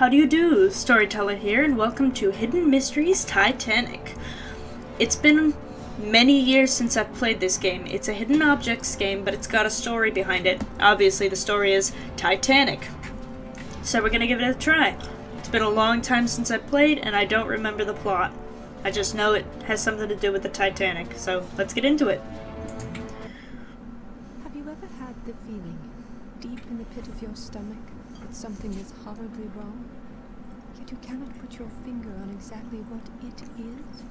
how do you do? Storyteller here, and welcome to Hidden Mysteries Titanic. It's been many years since I've played this game. It's a hidden objects game, but it's got a story behind it. Obviously, the story is Titanic. So we're gonna give it a try. It's been a long time since I played, and I don't remember the plot. I just know it has something to do with the Titanic, so let's get into it. Have you ever had the feeling, deep in the pit of your stomach, that something is horribly wrong? Yet you cannot put your finger on exactly what it is?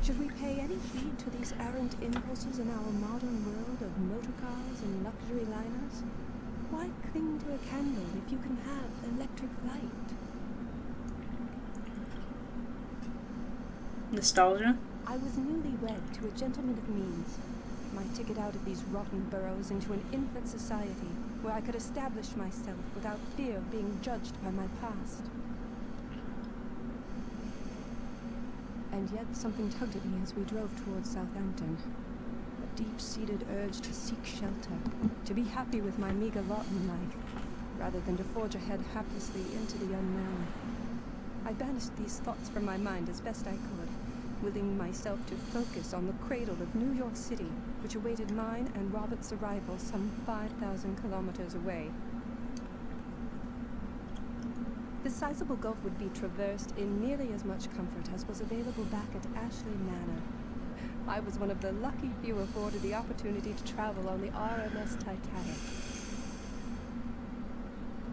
Should we pay any heed to these errant impulses in our modern world of motor cars and luxury liners? Why cling to a candle if you can have electric light? Nostalgia? I was newly wed to a gentleman of means. My ticket out of these rotten boroughs into an infant society where I could establish myself without fear of being judged by my past. And yet something tugged at me as we drove towards Southampton. A deep-seated urge to seek shelter, to be happy with my meager lot in life, rather than to forge ahead haplessly into the unknown. I banished these thoughts from my mind as best I could, willing myself to focus on the cradle of New York City, which awaited mine and Robert's arrival some 5,000 kilometers away. The sizable gulf would be traversed in nearly as much comfort as was available back at Ashley Manor. I was one of the lucky few afforded the opportunity to travel on the RMS Titanic.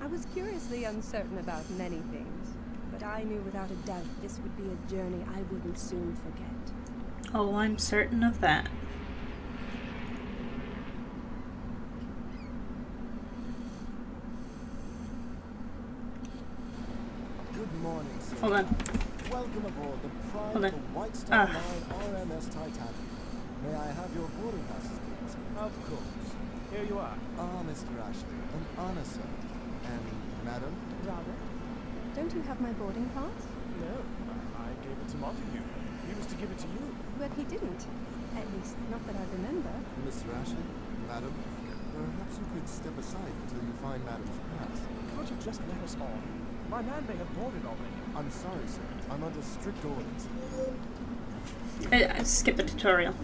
I was curiously uncertain about many things, but I knew without a doubt this would be a journey I wouldn't soon forget. Oh, I'm certain of that. Good morning, sir. Hold on. Welcome aboard the Pride Hold on. of White Star Line RMS Titanic. May I have your boarding passes, please? Of course. Here you are. Ah, Mr. Ashley, an honor, sir. And Madam? Robert, don't you have my boarding pass? No, I gave it to Montague. He was to give it to you. Well, he didn't. At least, not that I remember. Mr. Ashley? Madam? Perhaps you could step aside until you find Madam's pass. Can't you just let us on? My man may have boarded already. I'm sorry, sir. I'm under strict orders. I skipped the tutorial.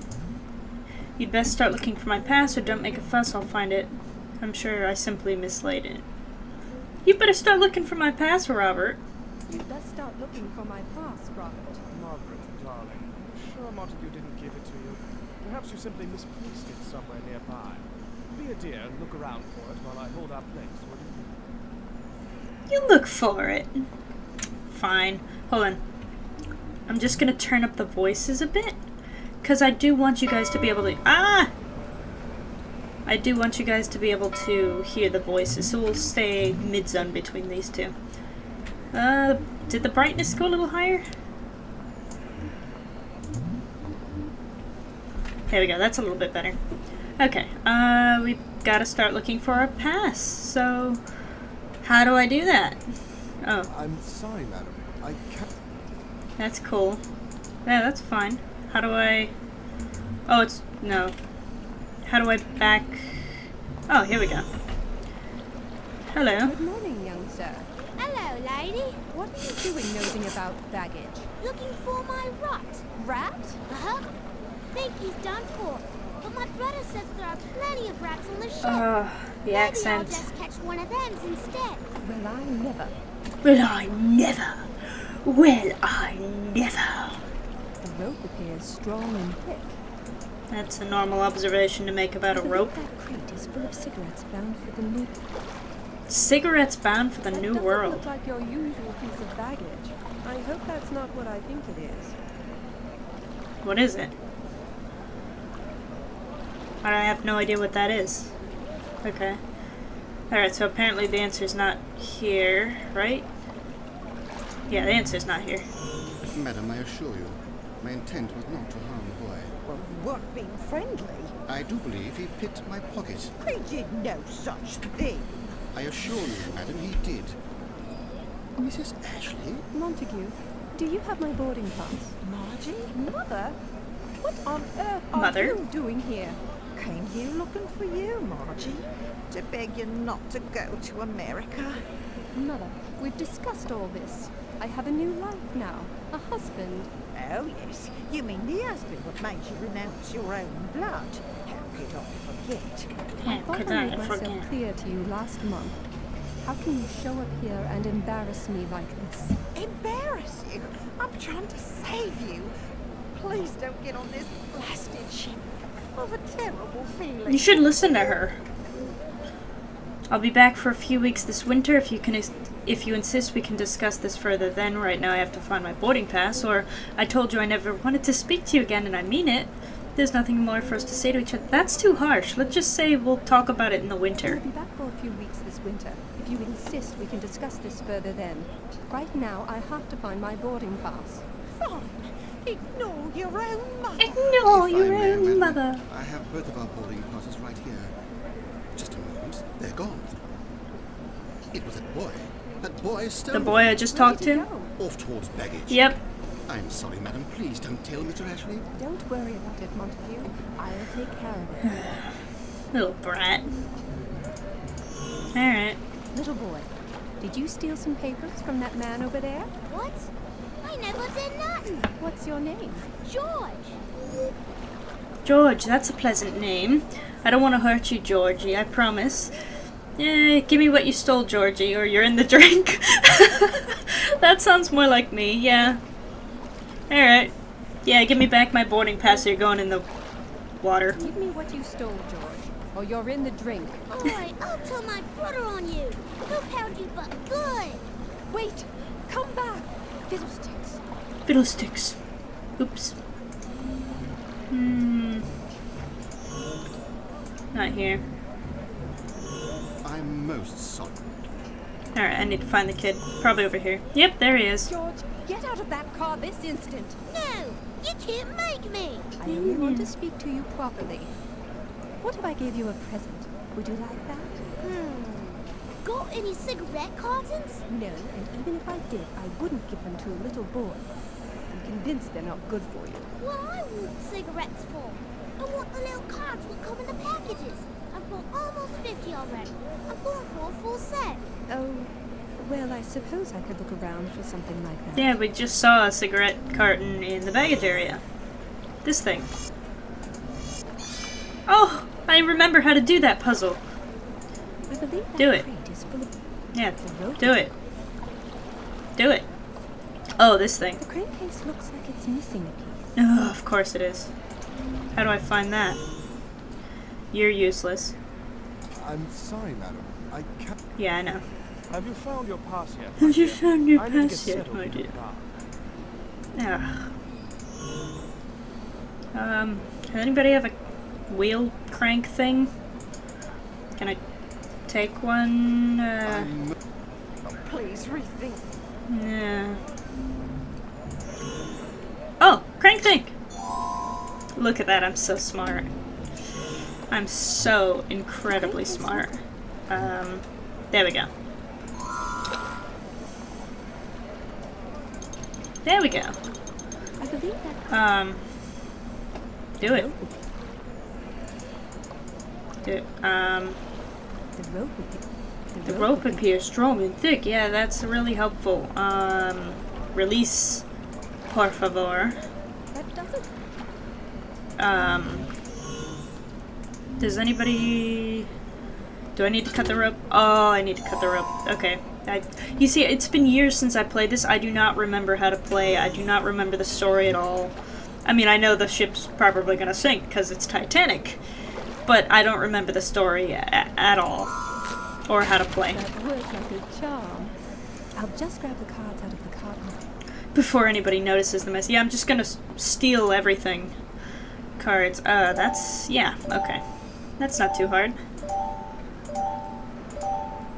You'd best start looking for my pass, or don't make a fuss, I'll find it. I'm sure I simply mislaid it. You better start looking for my pass, Robert. You'd best start looking for my pass, Robert. Margaret, darling, sure Montague didn't give it to you. Perhaps you simply misplaced it somewhere nearby. Be a dear and look around for it while I hold our place, would you? You look for it. Fine. Hold on. I'm just gonna turn up the voices a bit, because I do want you guys to be able to... I do want you guys to be able to hear the voices, so we'll stay mid-zone between these two. Did the brightness go a little higher? There we go, that's a little bit better. Okay, we gotta start looking for our pass, so... How do I do that? Oh. I'm sorry, madam. I can't... That's cool. Yeah, that's fine. How do I... Oh, it's... No. How do I back... Oh, here we go. Hello. Good morning, young sir. Hello, lady. What are you doing nosing about baggage? Looking for my rat. Rat? Uh-huh. Think he's done for. But my brother says there are plenty of rats on the ship. The Maybe accent. I'll just catch one of them instead. Well, I never. Well, I never. Well, I never. The rope appears strong and thick. That's a normal observation to make about a rope. That crate is full of cigarettes bound for the new... Cigarettes bound for the That new doesn't world. look like your usual piece of baggage. I hope that's not what I think it is. What is it? I have no idea what that is. Okay. Alright, so apparently the answer's not here, right? Yeah, the answer's not here. Madam, I assure you, my intent was not to harm the boy. Well, you weren't being friendly. I do believe he picked my pocket. I did no such thing. I assure you, madam, he did. Mrs. Ashley? Montague, do you have my boarding pass? Margie? Mother? What on earth Mother? are you doing here? Came here looking for you, Margie. To beg you not to go to America. Mother, we've discussed all this. I have a new life now. A husband. Oh, yes. You mean the husband what made you renounce your own blood? How could I forget? I How thought could I I made myself forget? clear to you last month. How can you show up here and embarrass me like this? Embarrass you? I'm trying to save you. Please don't get on this blasted ship. Of a terrible feeling. You should listen to her. I'll be back for a few weeks this winter. If you insist, we can discuss this further then. Right now I have to find my boarding pass, or I told you I never wanted to speak to you again, and I mean it. There's nothing more for us to say to each other. That's too harsh. Let's just say we'll talk about it in the winter. I'll be back for a few weeks this winter. If you insist, we can discuss this further then. Right now, I have to find my boarding pass. Fine. Ignore your own mother. Ignore If I your may, own madam, mother. I have both of our boarding passes right here. Just a moment. They're gone. It was that boy. That boy stole The boy I just Where talked did he to? go? off towards baggage. Yep. I'm sorry, madam. Please don't tell Mr. Ashley. Don't worry about it, Montague. I'll take care of it. Little brat. Alright. Little boy, did you steal some papers from that man over there? What? I never did nothing. What's your name? George. George, that's a pleasant name. I don't want to hurt you, Georgie, I promise. Give me what you stole, Georgie, or you're in the drink. That sounds more like me, yeah. Alright. Yeah, give me back my boarding pass or you're going in the water. Give me what you stole, George, or you're in the drink. Alright, I'll tell my brother on you. He'll pound you but good. Wait! Come back! Fiddlesticks. Fiddlesticks. Oops. Not here. I'm most sorry. Alright, I need to find the kid. Probably over here. Yep, there he is. George, get out of that car this instant. No, you can't make me. I only want to speak to you properly. What if I gave you a present? Would you like that? Got any cigarette cartons? No, and even if I did, I wouldn't give them to a little boy. I'm convinced they're not good for you. What I want cigarettes for? I want the little cards that come in the packages. I've bought almost 50 already. I'm going for a full set. Oh, well, I suppose I could look around for something like that. Yeah, we just saw a cigarette carton in the baggage area. This thing. Oh, I remember how to do that puzzle. I believe that Do it. crate is full of Yeah, the rope. do it. Do it. Oh, this thing. The crate case looks like it's missing a piece. Oh, of course it is. How do I find that? You're useless. I'm sorry, madam. I can't. Yeah, I know. Have you found your pass yet? Have you found your I need to get pass yet, settled my in dear? the car. Does anybody have a wheel crank thing? Can I take one? Please rethink. Yeah. Oh, crank thing! Look at that, I'm so smart. I'm so incredibly smart. There we go. There we go. I believe that Do it. Do it. the rope The rope appears strong and thick. Yeah, that's really helpful. Release, por favor. That doesn't. Does anybody... Do I need to cut the rope? Oh, I need to cut the rope. Okay. You see, it's been years since I played this. I do not remember how to play. I do not remember the story at all. I mean, I know the ship's probably gonna sink because it's Titanic, but I don't remember the story at all. Or how to play. That works like a charm. I'll just grab the cards out of the carton. Before anybody notices the mess. Yeah, I'm just gonna steal everything. Cards. That's... Yeah, okay. That's not too hard.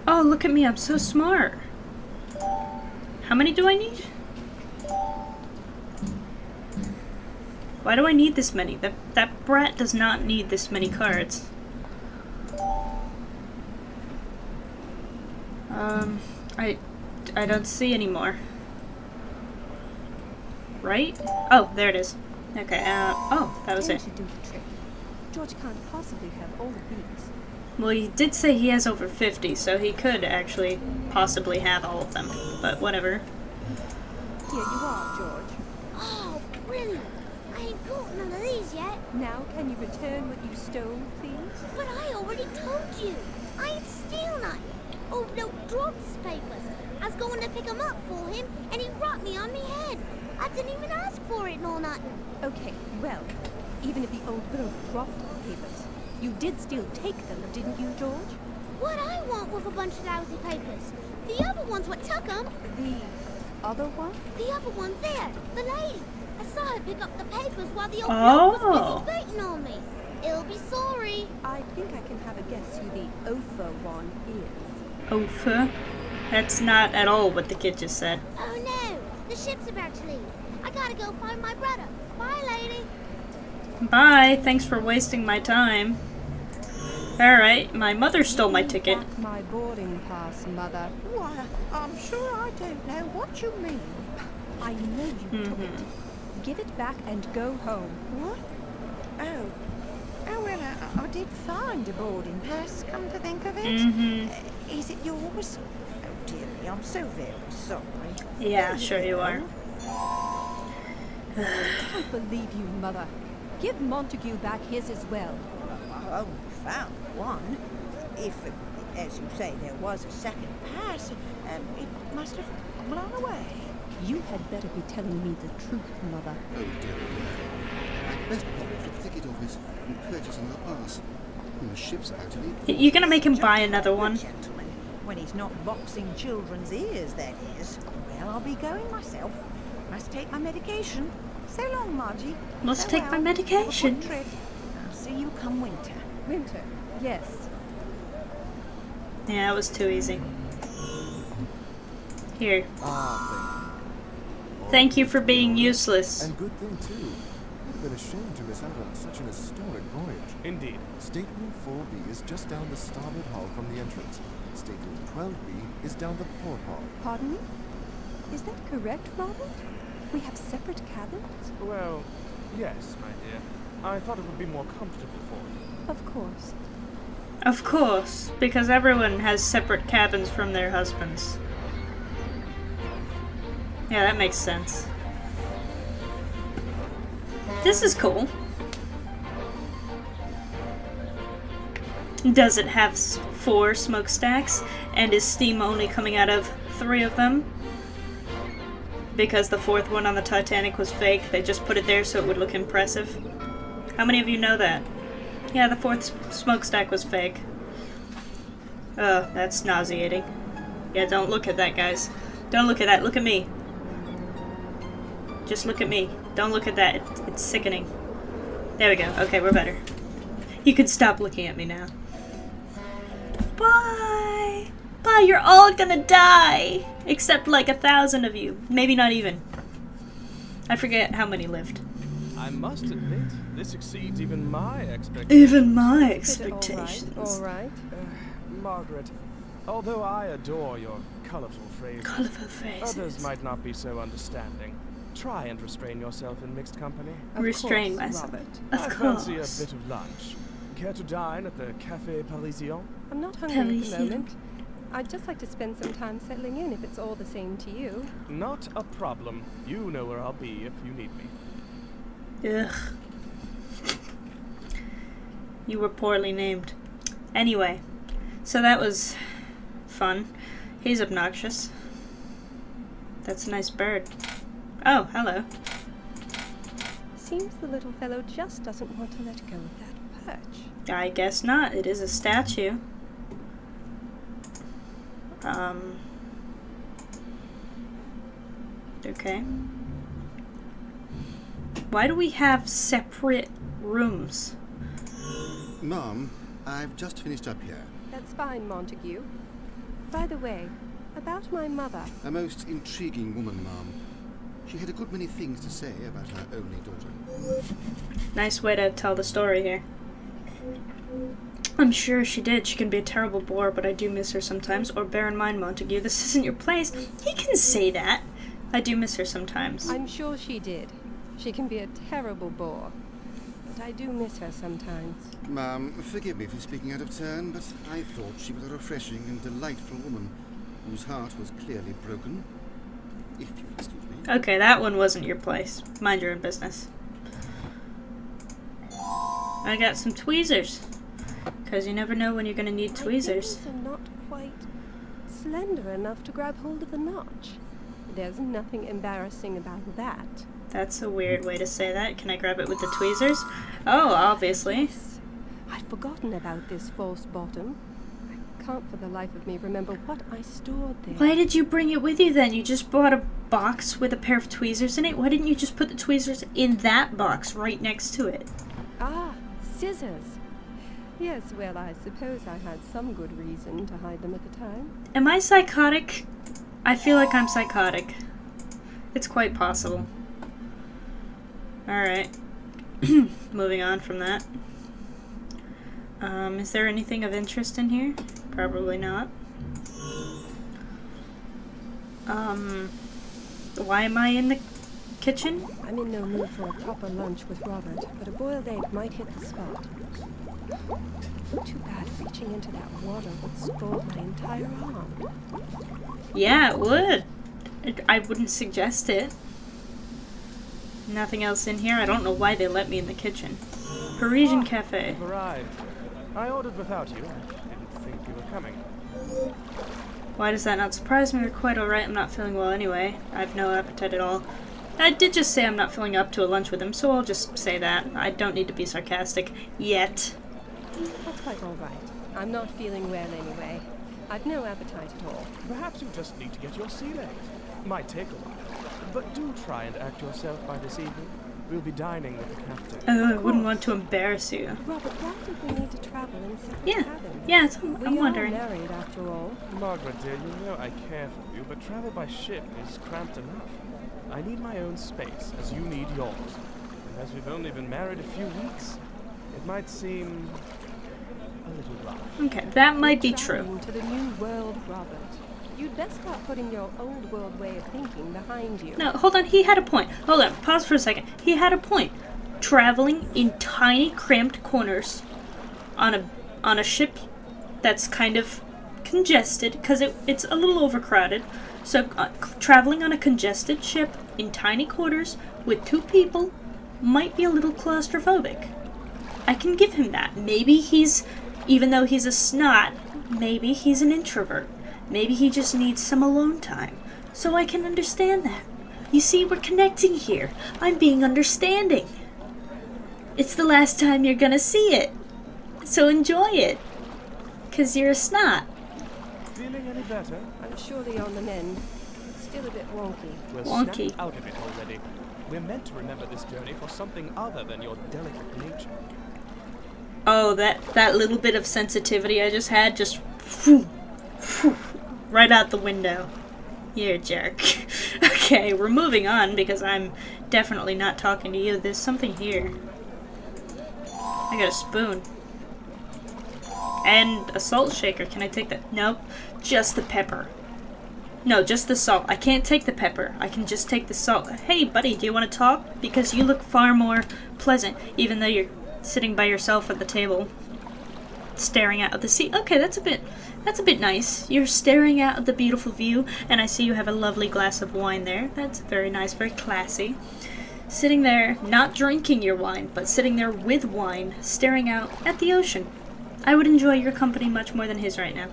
Oh, look at me, I'm so smart. How many do I need? Why do I need this many? That brat does not need this many cards. I don't see any more. Right? Oh, there it is. Okay, oh, that was Ten it. should do the trick. George can't possibly have all of these. Well, he did say he has over 50, so he could actually possibly have all of them. But whatever. Here you are, George. Oh, brilliant. I ain't got none of these yet. Now can you return what you stole, please? But I already told you. I ain't steal nothing. Oh, no, dropped his papers. I was going to pick 'em up for him, and he rocked me on me head. I didn't even ask for it nor nothing. Okay, well, even if the old girl dropped the papers, you did still take them, didn't you, George? What I want with a bunch of lousy papers? The other ones what took 'em. The other one? The other one there, the lady. I saw her pick up the papers while the old Oh. bloke was busy waiting on me. He'll be sorry. I think I can have a guess who the Ofa one is. Ofa? That's not at all what the kid just said. Oh no, the ship's about to leave. I gotta go find my brother. Bye, lady. Bye, thanks for wasting my time. Alright, my mother stole my ticket. Back my boarding pass, Mother. Why, I'm sure I don't know what you mean. I know you took it. Give it back and go home. What? Oh. Oh, well, I did find a boarding pass, come to think of it. Is it yours? Oh, dear me, I'm so very sorry. Yeah, sure you are. I can't believe you, Mother. Give Montague back his as well. I only found one. If, as you say, there was a second pass, it must have blown away. You had better be telling me the truth, Mother. Oh dear. I'd best pop to the ticket office and purchase another pass. When the ship's about to leave. You're gonna make him buy another one? Gentlemen, when he's not boxing children's ears, that is. Well, I'll be going myself. Must take my medication. So long, Margie. Must take my Farewell. medication. Have a good trip. I'll see you come winter. Winter, yes. Yeah, it was too easy. Here. Ah, Thank you for being useless. and good thing, too. Would have been a shame to miss out on such an historic voyage. Indeed. Stateroom 4B is just down the starboard hall from the entrance. Stateroom 12B is down the port hall. Pardon me? Is that correct, Robert? We have separate cabins? Well, yes, my dear. I thought it would be more comfortable for you. Of course. Of course, because everyone has separate cabins from their husbands. Yeah, that makes sense. This is cool. Does it have 4 smokestacks? And is steam only coming out of 3 of them? Because the 4th one on the Titanic was fake, they just put it there so it would look impressive. How many of you know that? Yeah, the 4th smokestack was fake. Oh, that's nauseating. Yeah, don't look at that, guys. Don't look at that. Look at me. Just look at me. Don't look at that. It's sickening. There we go. Okay, we're better. You can stop looking at me now. Bye! Bye, you're all gonna die! Except like 1,000 of you. Maybe not even. I forget how many lived. I must admit, this exceeds even my expectations. Even my Is it expectations. all right? Margaret, although I adore your colorful phrases, Colorful phrases. others might not be so understanding. Try and restrain yourself in mixed company. Of Restrain course, myself. Robert. Of I fancy a course. bit of lunch. Care to dine at the Café Parisien? I'm not hungry at the Parisian. moment. I'd just like to spend some time settling in if it's all the same to you. Not a problem. You know where I'll be if you need me. Ugh. You were poorly named. Anyway, so that was fun. He's obnoxious. That's a nice bird. Oh, hello. Seems the little fellow just doesn't want to let go of that perch. I guess not. It is a statue. Okay. Why do we have separate rooms? Mom, I've just finished up here. That's fine, Montague. By the way, about my mother. A most intriguing woman, Mom. She had a good many things to say about her only daughter. Nice way to tell the story here. I'm sure she did. She can be a terrible bore, but I do miss her sometimes. Or bear in mind, Montague, this isn't your place. He can say that. I do miss her sometimes. I'm sure she did. She can be a terrible bore. but I do miss her sometimes. Ma'am, forgive me for speaking out of turn, but I thought she was a refreshing and delightful woman whose heart was clearly broken. If you excuse me. Okay, that one wasn't your place. Mind your own business. I got some tweezers. Because you never know when you're going to need tweezers. My fingers are not quite slender enough to grab hold of the notch. There's nothing embarrassing about that. That's a weird way to say that. Can I grab it with the tweezers? Oh, obviously. Yes. I'd forgotten about this false bottom. I can't for the life of me remember what I stored there. Why did you bring it with you then? You just bought a box with a pair of tweezers in it? Why didn't you just put the tweezers in that box right next to it? Ah, scissors. Yes, well, I suppose I had some good reason to hide them at the time. Am I psychotic? I feel like I'm psychotic. It's quite possible. Alright. Moving on from that. Is there anything of interest in here? Probably not. Why am I in the kitchen? I'm in no mood for a proper lunch with Robert, but a boiled egg might hit the spot. Too bad reaching into that water would scald my entire arm. Yeah, it would. I wouldn't suggest it. Nothing else in here? I don't know why they let me in the kitchen. Parisian Cafe. You've arrived. I ordered without you. I didn't think you were coming. Why does that not surprise me? You're quite alright. I'm not feeling well anyway. I have no appetite at all. I did just say I'm not feeling up to a lunch with him, so I'll just say that. I don't need to be sarcastic. Yet. That's quite all right. I'm not feeling well anyway. I've no appetite at all. Perhaps you just need to get your sea legs. Might take a while. But do try and act yourself by this evening. We'll be dining with the captain. Oh, I wouldn't want to embarrass you. Robert, why did we need to travel in separate Yeah. cabins? Yeah, We I'm are wondering. married after all. Margaret, dear, you know I care for you, but travel by ship is cramped enough. I need my own space, as you need yours. And as we've only been married a few weeks, it might seem a little rough. Okay, that might be true. Traveling to the new world, Robert. You'd best start putting your old world way of thinking behind you. No, hold on. He had a point. Hold on. Pause for a second. He had a point. Traveling in tiny, cramped corners on a ship that's kind of congested because it's a little overcrowded. So traveling on a congested ship in tiny quarters with two people might be a little claustrophobic. I can give him that. Maybe even though he's a snot, maybe he's an introvert. Maybe he just needs some alone time. So I can understand that. You see, we're connecting here. I'm being understanding. It's the last time you're gonna see it. So enjoy it. 'Cause you're a snot. Feeling any better? I'm surely on the mend. Still a bit wonky. We're Wonky. snapped out of it already. We're meant to remember this journey for something other than your delicate nature. Oh, that little bit of sensitivity I just had just phew, phew, right out the window. You're a jerk. Okay, we're moving on because I'm definitely not talking to you. There's something here. I got a spoon. And a salt shaker. Can I take that? Nope. Just the pepper. No, just the salt. I can't take the pepper. I can just take the salt. Hey, buddy, do you want to talk? Because you look far more pleasant, even though you're sitting by yourself at the table, staring out at the sea. Okay, that's a bit nice. You're staring out at the beautiful view, and I see you have a lovely glass of wine there. That's very nice, very classy. Sitting there, not drinking your wine, but sitting there with wine, staring out at the ocean. I would enjoy your company much more than his right now.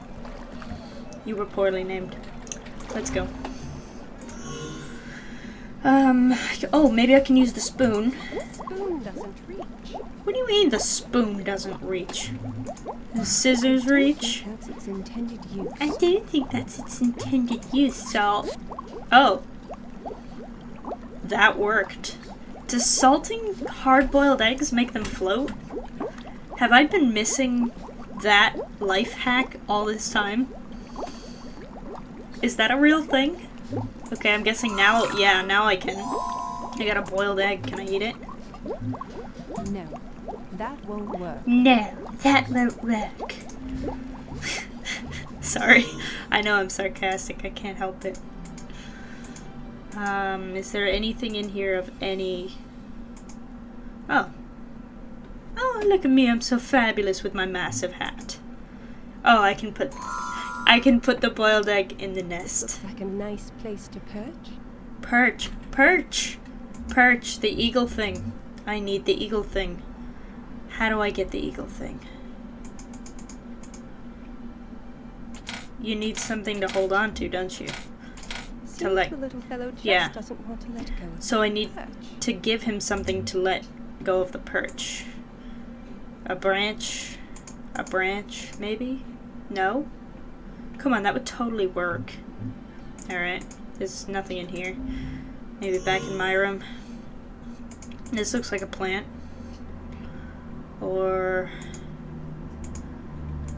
You were poorly named. Let's go. Oh, maybe I can use the spoon. The spoon doesn't reach. What do you mean the spoon doesn't reach? The scissors reach? That's its intended use. I do think that's its intended use, salt. Oh. That worked. Does salting hard-boiled eggs make them float? Have I been missing that life hack all this time? Is that a real thing? Okay, I'm guessing now, yeah, now I can. I got a boiled egg. Can I eat it? No, that won't work. No, that won't work. Sorry. I know I'm sarcastic. I can't help it. Is there anything in here of any... Oh. Oh, look at me, I'm so fabulous with my massive hat. Oh, I can put the boiled egg in the nest. Looks like a nice place to perch. Perch, perch, perch, the eagle thing. I need the eagle thing. How do I get the eagle thing? You need something to hold on to, don't you? Seems To let, the little fellow just yeah. doesn't want to let go. So I need Perch. to give him something to let go of the perch. A branch, maybe? No? Come on, that would totally work. Alright, there's nothing in here. Maybe back in my room. This looks like a plant. Or...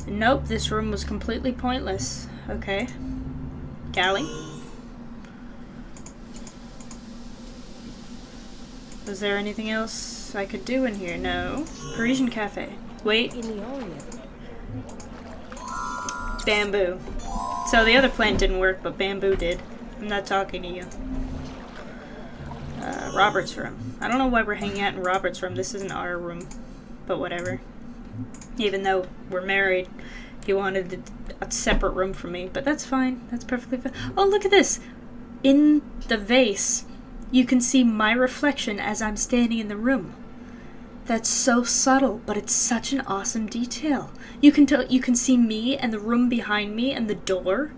Nope, this room was completely pointless. Okay. Galley? Was there anything else I could do in here? No. Parisian Cafe. Wait. In the Orient. Bamboo. So the other plant didn't work, but bamboo did. I'm not talking to you. Robert's room. I don't know why we're hanging out in Robert's room. This isn't our room. But whatever. Even though we're married, he wanted a separate room from me. But that's fine. That's perfectly fine. Oh, look at this! In the vase, you can see my reflection as I'm standing in the room. That's so subtle, but it's such an awesome detail. You can see me and the room behind me and the door,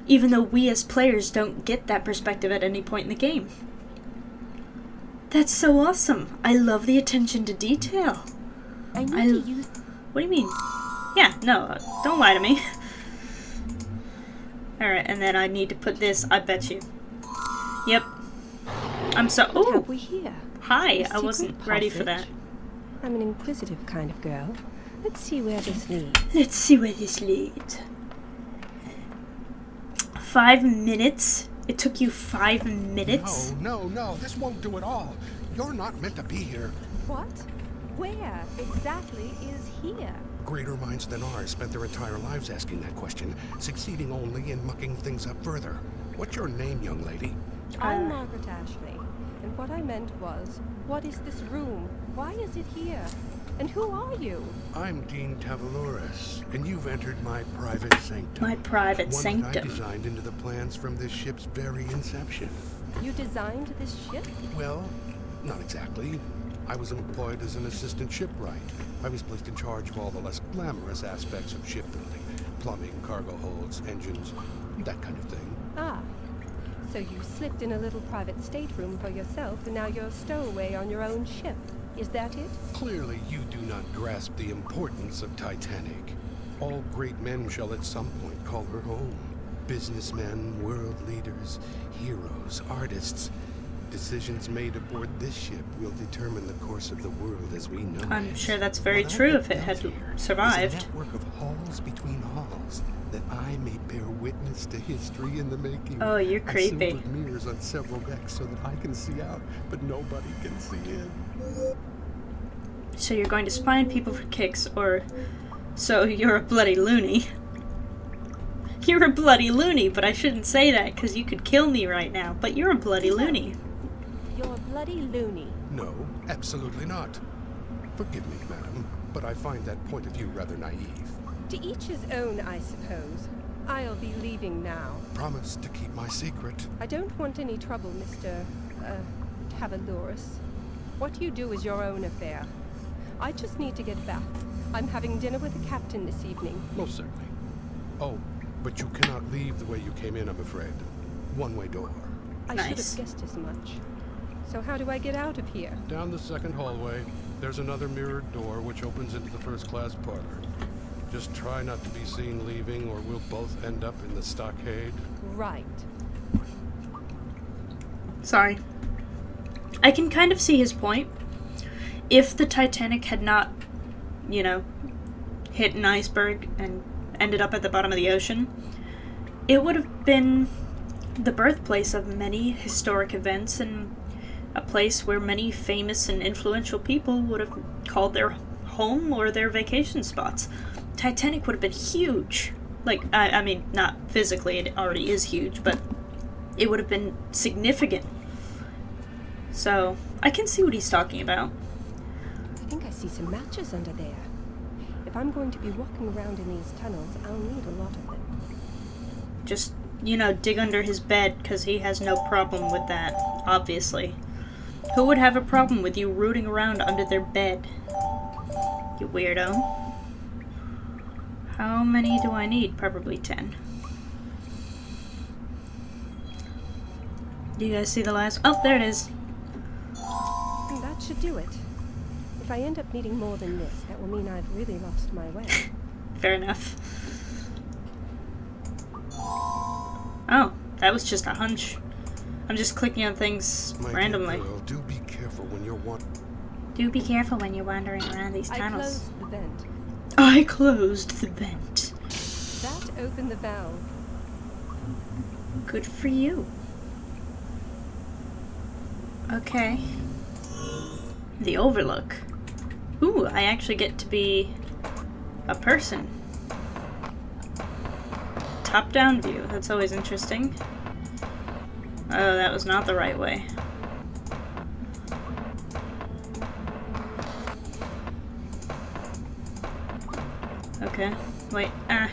even though we as players don't get that perspective at any point in the game. That's so awesome. I love the attention to detail. I need to use... What do you mean? Yeah, no, don't lie to me. Alright, and then I need to put this, I bet you. Yep. I'm so... What Ooh! have we here? Hi, A I secret wasn't ready for that. passage? I'm an inquisitive kind of girl. Let's see where this leads. Let's see where this leads. 5 minutes? It took you 5 minutes? No, this won't do at all. You're not meant to be here. What? Where exactly is here? Greater minds than ours spent their entire lives asking that question, succeeding only in mucking things up further. What's your name, young lady? I'm Margaret Ashley, and what I meant was, what is this room? Why is it here? And who are you? I'm Dean Tavaloris, and you've entered my private sanctum. My private One sanctum. that I designed into the plans from this ship's very inception. You designed this ship? Well, not exactly. I was employed as an assistant shipwright. I was placed in charge of all the less glamorous aspects of shipbuilding. Plumbing, cargo holds, engines, that kind of thing. Ah. So you slipped in a little private stateroom for yourself, and now you're a stowaway on your own ship. Is that it? Clearly you do not grasp the importance of Titanic. All great men shall at some point call her home. Businessmen, world leaders, heroes, artists. Decisions made aboard this ship will determine the course of the world as we know it. I'm sure that's very What I true have if it had built here survived. is a network of halls between halls, that I may bear witness to history in the making. Oh, you're I creepy. silvered mirrors on several decks so that I can see out, but nobody can see in. So you're going to spy on people for kicks, or... So you're a bloody loony. You're a bloody loony, but I shouldn't say that, because you could kill me right now. But you're a bloody loony. You're a bloody loony. No, absolutely not. Forgive me, madam, but I find that point of view rather naive. To each his own, I suppose. I'll be leaving now. Promise to keep my secret. I don't want any trouble, Mr. Tavaloris. What you do is your own affair. I just need to get back. I'm having dinner with the captain this evening. Most certainly. Oh, but you cannot leave the way you came in, I'm afraid. One-way door. I Nice. should have guessed as much. So how do I get out of here? Down the second hallway, there's another mirrored door which opens into the first-class parlor. Just try not to be seen leaving, or we'll both end up in the stockade. Right. Sorry. I can kind of see his point. If the Titanic had not, you know, hit an iceberg and ended up at the bottom of the ocean, it would have been the birthplace of many historic events and a place where many famous and influential people would have called their home or their vacation spots. Titanic would have been huge. Like, I mean, not physically, it already is huge, but it would have been significant. So, I can see what he's talking about. I think I see some matches under there. If I'm going to be walking around in these tunnels, I'll need a lot of them. Just, you know, dig under his bed, because he has no problem with that, obviously. Who would have a problem with you rooting around under their bed? You weirdo. How many do I need? Probably 10. Do you guys see the last? Oh, there it is. That should do it. If I end up needing more than this, that will mean I've really lost my way. Fair enough. Oh, that was just a hunch. I'm just clicking on things My randomly. dear girl, do be careful when you're Do be careful when you're wandering around these I tunnels. closed the vent. I closed the vent. That opened the valve. Good for you. Okay. The Overlook. Ooh, I actually get to be a person. Top-down view. That's always interesting. Oh, that was not the right way. Okay. Wait. Ah.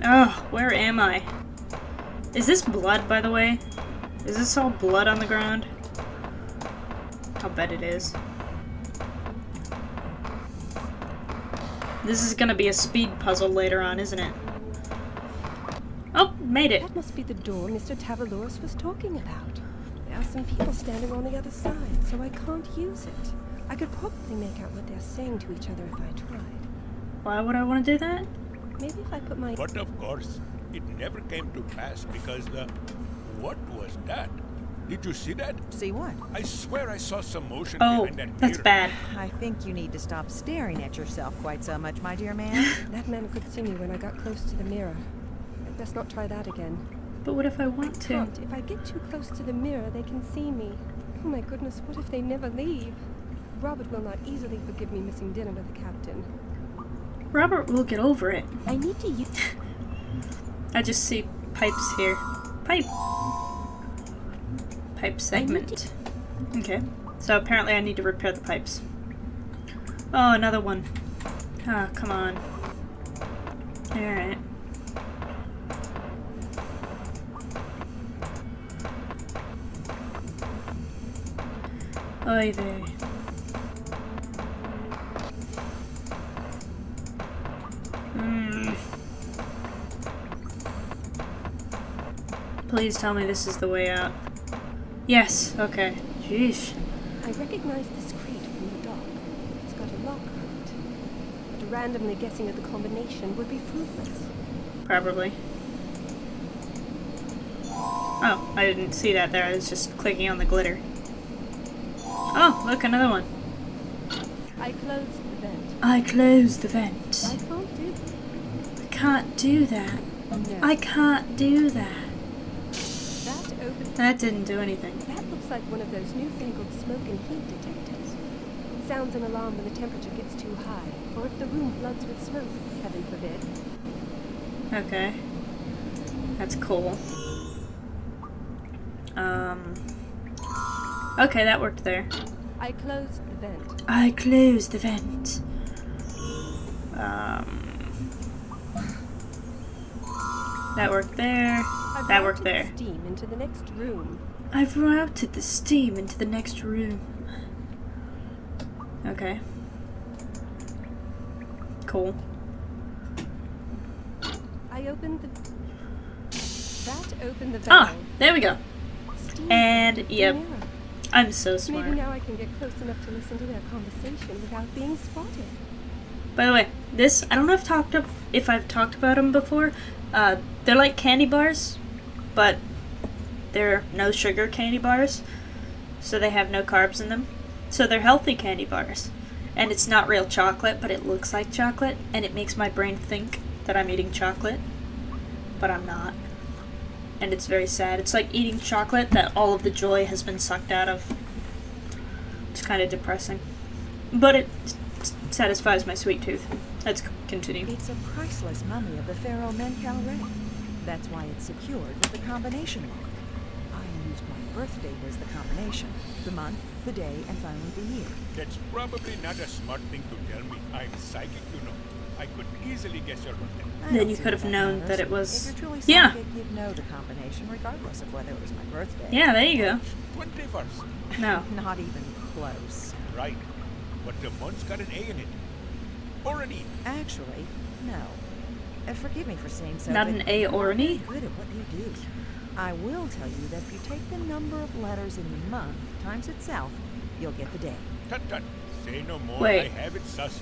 Oh, where am I? Is this blood, by the way? Is this all blood on the ground? I'll bet it is. This is gonna be a speed puzzle later on, isn't it? Oh, made it. That must be the door Mr. Tavaloris was talking about. There are some people standing on the other side, so I can't use it. I could probably make out what they're saying to each other if I tried. Why would I want to do that? Maybe if I put my... But of course, it never came to pass because the... What was that? Did you see that? See what? I swear I saw some motion Oh, behind that mirror. that's bad. I think you need to stop staring at yourself quite so much, my dear man. That man could see me when I got close to the mirror. I'd best not try that again. But what if I want to? Can't. If I get too close to the mirror, they can see me. Oh my goodness, what if they never leave? Robert will not easily forgive me missing dinner with the captain. Robert will get over it. I need to use... I just see pipes here. Pipe. Pipe segment. Okay. So apparently I need to repair the pipes. Oh, another one. Ah, come on. Alright. Oy vey. Please tell me this is the way out. Yes, okay. Jeez. I recognize this crate from the dock. It's got a lock on it. But randomly guessing at the combination would be fruitless. Probably. Oh, I didn't see that there. I was just clicking on the glitter. Oh, look, another one. I closed the vent. I closed the vent. I can't do I can't do that. No. I can't do that. That opened... That didn't do anything. That looks like one of those newfangled smoke and heat detectors. It sounds an alarm when the temperature gets too high, or if the room floods with smoke, heaven forbid. Okay. That's cool. Okay, that worked there. I closed the vent. I closed the vent. That worked there. I've That worked routed there. the steam into the next room. I've routed the steam into the next room. Okay. Cool. I opened the... That opened the valve. Ah, there we go. Steam And, entered the yep. mirror. I'm so Maybe smart. now I can get close enough to listen to their conversation without being spotted. By the way, this, I don't know if I've talked about them before. They're like candy bars, but they're no sugar candy bars, so they have no carbs in them. So they're healthy candy bars. And it's not real chocolate, but it looks like chocolate, and it makes my brain think that I'm eating chocolate, but I'm not. And it's very sad. It's like eating chocolate that all of the joy has been sucked out of. It's kind of depressing. But it satisfies my sweet tooth. Let's continue. It's a priceless mummy of the pharaoh Menkaure. That's why it's secured with the combination lock. I used my birth date as the combination. The month, the day, and finally the year. That's probably not a smart thing to tell me. I'm psychic, you know. I could easily guess your birthday. Then you could have known that it was... If you're truly Yeah. psychic, you'd know the combination regardless of whether it was my birthday. Yeah, there you go. 21st. No. Not even close. Right. But the month's got an A in it. Or an E. Actually, no. Forgive me for saying so. Not but an A or an E? you're good at what you do. I will tell you that if you take the number of letters in the month times itself, you'll get the day. Tut tut. Say no more. Wait. I have it sussed.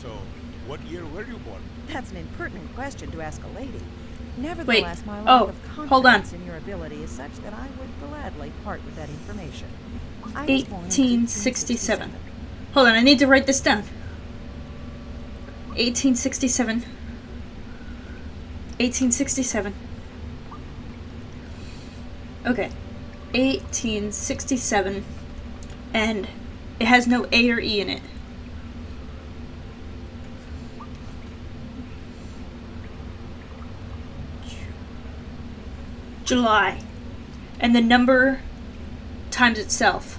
So, what year were you born? That's an impertinent question to ask a lady. Nevertheless, my lack Oh, of hold on. confidence in your ability is such that I would gladly part with that information. I was born in 1867. Hold on, I need to write this down. 1867. 1867. Okay. 1867. And it has no A or E in it. July. And the number times itself.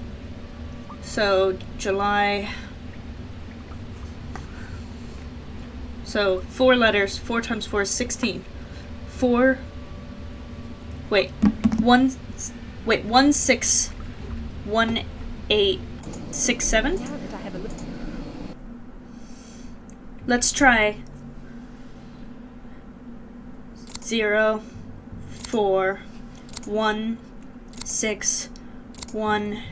So, July. So, 4 letters. 4 times 4 is 16. 4. Wait. 1. Wait. 1, 6. 1, 8. 6, 7? Now that I have a look. Let's try 0, 4, 1, 6, 1,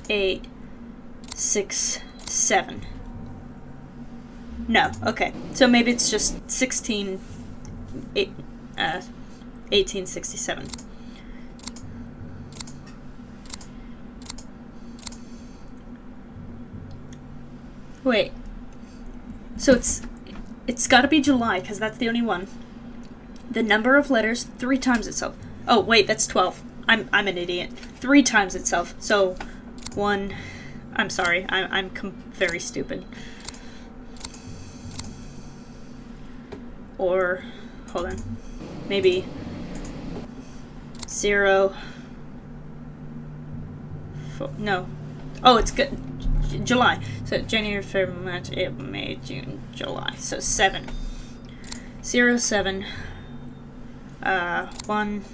8, 6, 7. No, okay. So maybe it's just 1867. Wait. So it's got to be July because that's the only one. The number of letters 3 times itself. Oh wait, that's 12. I'm an idiot. 3 times itself. So 1. I'm sorry. I'm very stupid. Or hold on. Maybe 0. 4, no. Oh, it's good. July. So January, February, March, April, May, June, July. So 7. 0, 7. 1,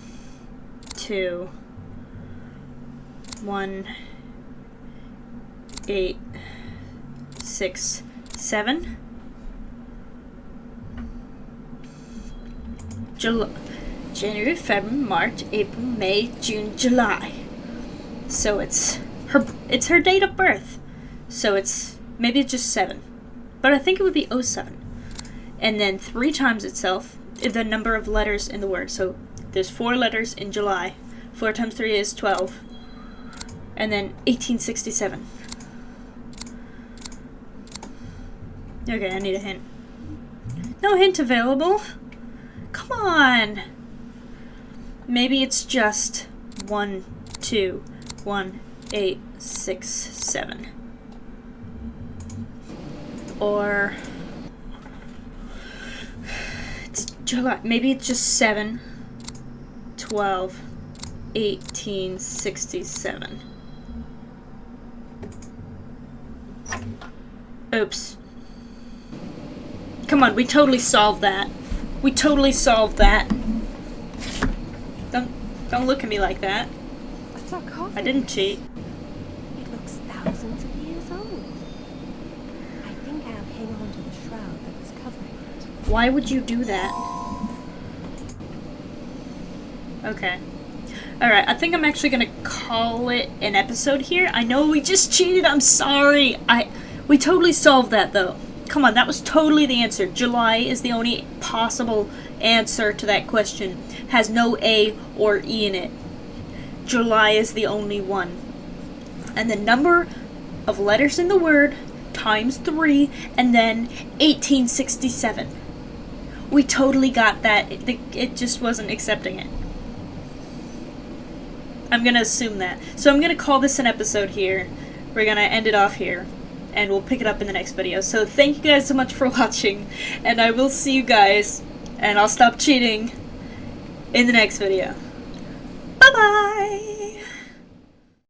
2, 1, 8, 6, 7. January, February, March, April, May, June, July. So it's her date of birth. So maybe it's just 7. But I think it would be 07. And then 3 times itself, the number of letters in the word. So there's 4 letters in July. 4 times 3 is 12. And then 1867. Okay, I need a hint. No hint available. Come on. Maybe it's just 1, 2, 1, 8, 6, 7. Or it's July. Maybe it's just 7, 12, 1867. Oops. Come on, we totally solved that. We totally solved that. Don't look at me like that. A sarcophagus. I didn't cheat. It looks thousands of years old. I think I'll hang on to the shroud that was covering it. Why would you do that? Okay. Alright, I think I'm actually gonna call it an episode here. I know we just cheated, I'm sorry. We totally solved that though. Come on, that was totally the answer. July is the only possible answer to that question. Has no A or E in it. July is the only one. And the number of letters in the word times 3 and then 1867. We totally got that. It just wasn't accepting it. I'm gonna assume that. So I'm gonna call this an episode here. We're gonna end it off here. And we'll pick it up in the next video. So thank you guys so much for watching. And I will see you guys. And I'll stop cheating in the next video.